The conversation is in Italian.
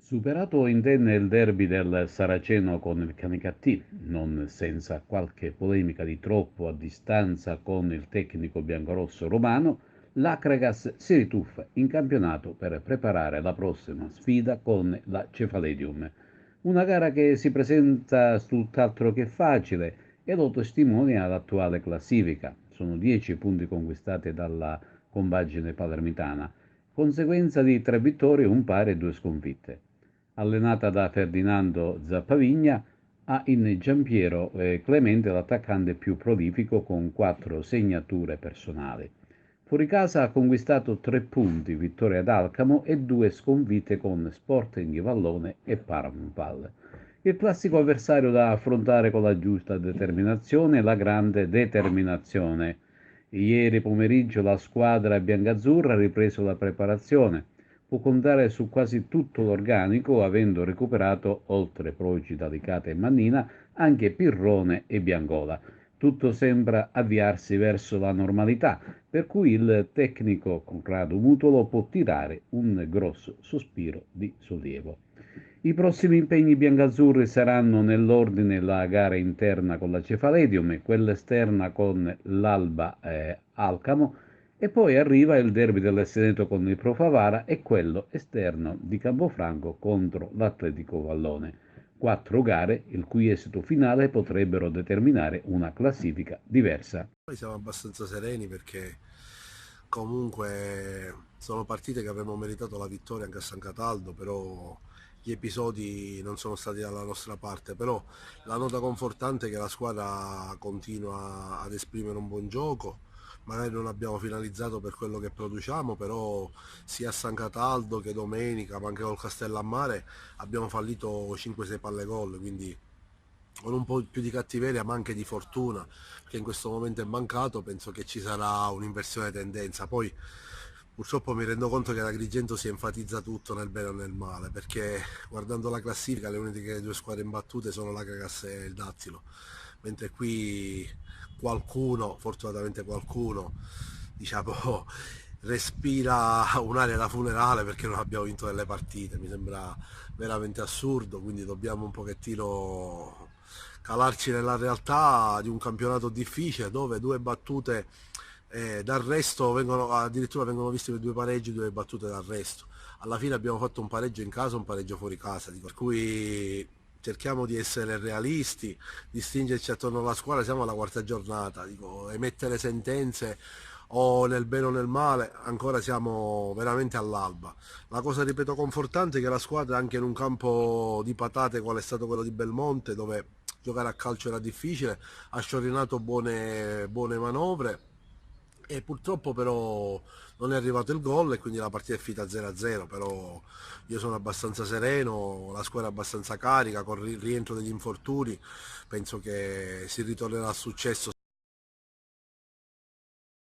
Superato indenne il derby del Saraceno con il Canicattì, non senza qualche polemica di troppo a distanza con il tecnico biancorosso romano, l'Acragas si rituffa in campionato per preparare la prossima sfida con la Cefaledium. Una gara che si presenta tutt'altro che facile e lo testimonia l'attuale classifica. Sono 10 punti conquistati dalla compagine palermitana, conseguenza di 3 vittorie, un pari e 2 sconfitte. Allenata da Ferdinando Zappavigna, ha in Giampiero Clemente l'attaccante più prolifico con 4 segnature personali. Fuori casa ha conquistato 3 punti, vittoria ad Alcamo e 2 sconfitte con Sporting Vallone e Parampal. Il classico avversario da affrontare con la giusta determinazione e la grande determinazione. Ieri pomeriggio la squadra biancazzurra ha ripreso la preparazione. Può contare su quasi tutto l'organico, avendo recuperato, oltre Proci, Dalicata e Mannina, anche Pirrone e Biancola. Tutto sembra avviarsi verso la normalità, per cui il tecnico Conrado Mutolo può tirare un grosso sospiro di sollievo. I prossimi impegni biancazzurri saranno nell'ordine la gara interna con la Cefaledium e quella esterna con l'Alba Alcamo, e poi arriva il derby dell'Esteneto con il Pro Favara e quello esterno di Campofranco contro l'Atletico Vallone. 4 gare il cui esito finale potrebbero determinare una classifica diversa. Noi siamo abbastanza sereni perché comunque sono partite che avremmo meritato la vittoria anche a San Cataldo, però gli episodi non sono stati dalla nostra parte. Però la nota confortante è che la squadra continua ad esprimere un buon gioco. Magari non abbiamo finalizzato per quello che produciamo, però sia a San Cataldo che domenica, ma anche col Castellammare abbiamo fallito 5-6 palle gol, quindi con un po' più di cattiveria ma anche di fortuna, che in questo momento è mancato, penso che ci sarà un'inversione tendenza. Poi purtroppo mi rendo conto che ad Agrigento si enfatizza tutto nel bene o nel male, perché guardando la classifica le uniche due squadre imbattute sono la Cagas e il Dattilo, mentre qui qualcuno, fortunatamente qualcuno, diciamo, respira un'aria da funerale perché non abbiamo vinto delle partite. Mi sembra veramente assurdo, quindi dobbiamo un pochettino calarci nella realtà di un campionato difficile dove due battute d'arresto vengono, addirittura vengono viste per due pareggi, due battute d'arresto. Alla fine abbiamo fatto un pareggio in casa, un pareggio fuori casa, per cui cerchiamo di essere realisti, di stringerci attorno alla squadra, siamo alla quarta giornata, dico, emettere sentenze o nel bene o nel male, ancora siamo veramente all'alba. La cosa, ripeto, confortante è che la squadra, anche in un campo di patate qual è stato quello di Belmonte, dove giocare a calcio era difficile, ha sciorinato buone manovre e purtroppo però non è arrivato il gol e quindi la partita è finita 0-0. Però io sono abbastanza sereno, la squadra è abbastanza carica, con il rientro degli infortuni penso che si ritornerà al successo.